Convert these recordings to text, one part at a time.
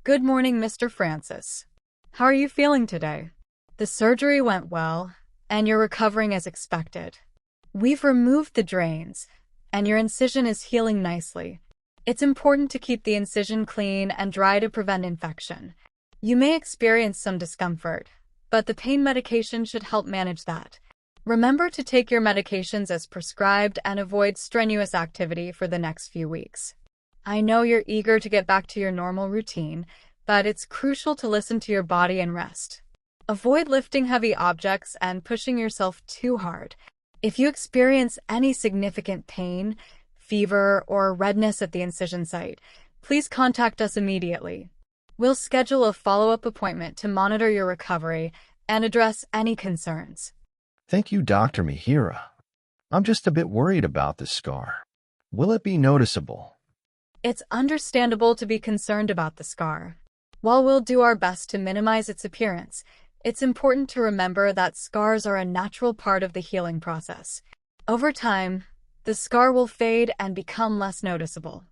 Good morning, Mr. Francis. How are you feeling today? The surgery went well, and you're recovering as expected. We've removed the drains, and your incision is healing nicely. It's important to keep the incision clean and dry to prevent infection. You may experience some discomfort, but the pain medication should help manage that. Remember to take your medications as prescribed and avoid strenuous activity for the next few weeks. I know you're eager to get back to your normal routine, but it's crucial to listen to your body and rest. Avoid lifting heavy objects and pushing yourself too hard. If you experience any significant pain, fever, or redness at the incision site, please contact us immediately. We'll schedule a follow-up appointment to monitor your recovery and address any concerns. Thank you, Dr. Mihira. I'm just a bit worried about this scar. Will it be noticeable? It's understandable to be concerned about the scar. While we'll do our best to minimize its appearance, it's important to remember that scars are a natural part of the healing process. Over time, the scar will fade and become less noticeable.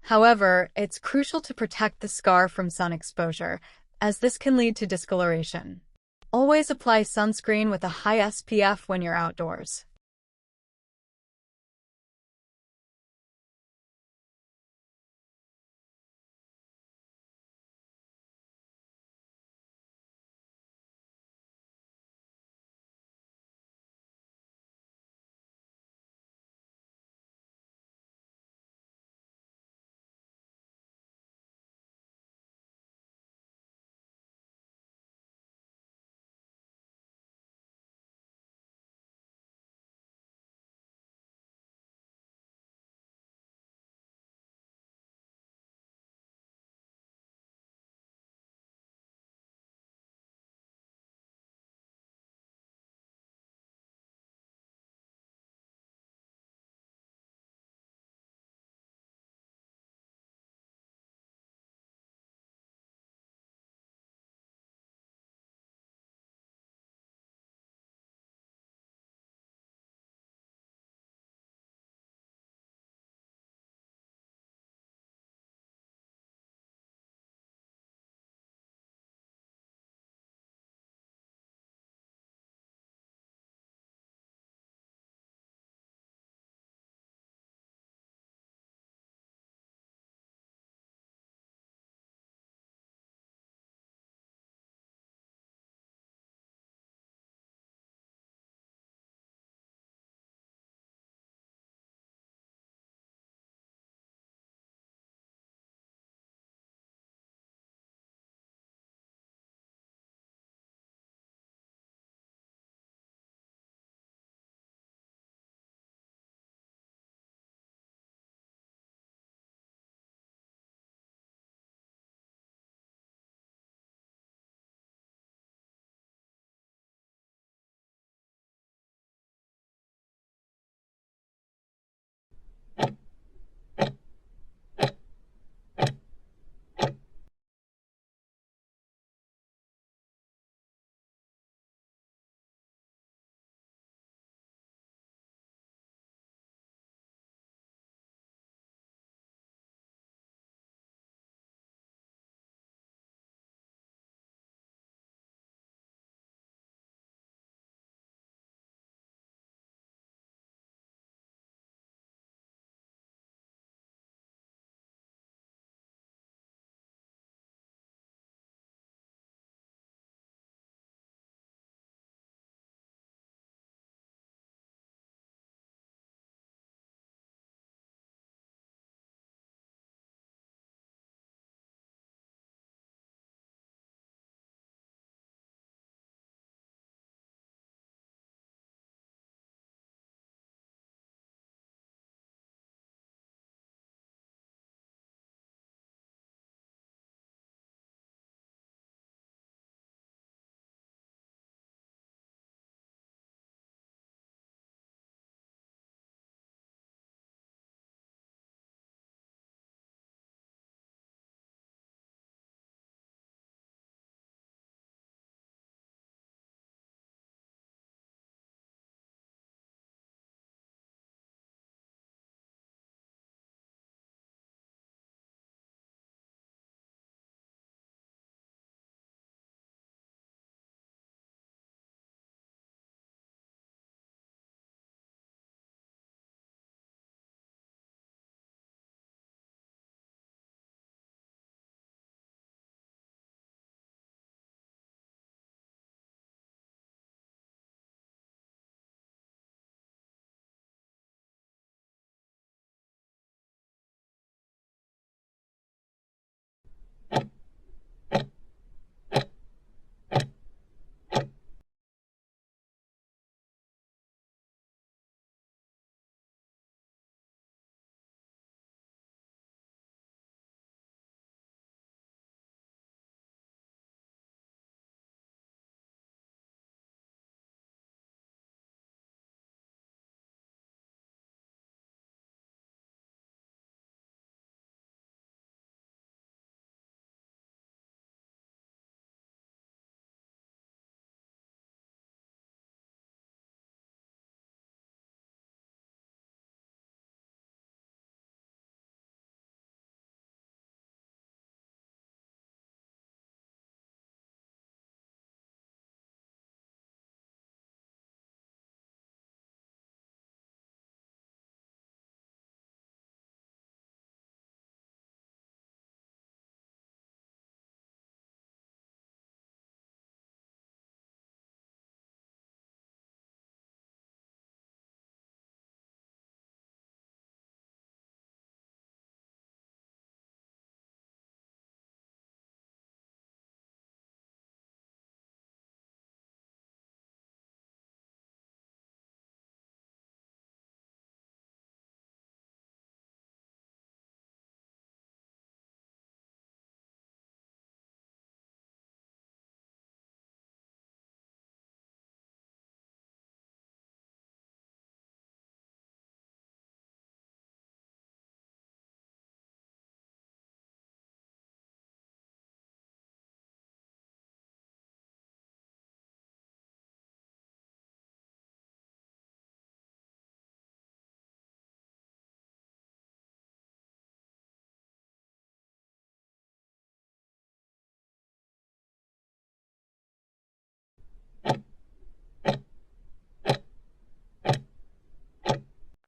However, it's crucial to protect the scar from sun exposure, as this can lead to discoloration. Always apply sunscreen with a high SPF when you're outdoors.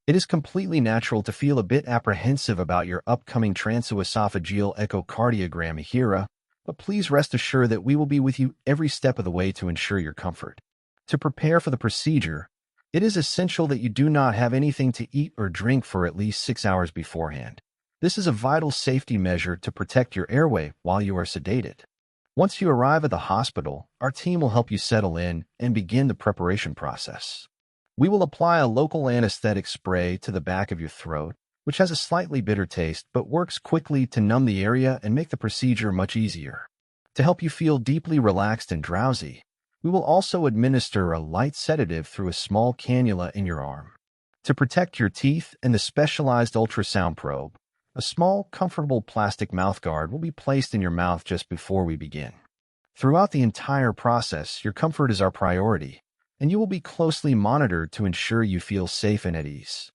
It is completely natural to feel a bit apprehensive about your upcoming transoesophageal echocardiogram, MIHIRA, but please rest assured that we will be with you every step of the way to ensure your comfort. To prepare for the procedure, it is essential that you do not have anything to eat or drink for at least 6 hours beforehand. This is a vital safety measure to protect your airway while you are sedated. Once you arrive at the hospital, our team will help you settle in and begin the preparation process. We will apply a local anesthetic spray to the back of your throat, which has a slightly bitter taste but works quickly to numb the area and make the procedure much easier. To help you feel deeply relaxed and drowsy, we will also administer a light sedative through a small cannula in your arm. To protect your teeth and the specialized ultrasound probe, a small, comfortable plastic mouthguard will be placed in your mouth just before we begin. Throughout the entire process, your comfort is our priority, and you will be closely monitored to ensure you feel safe and at ease.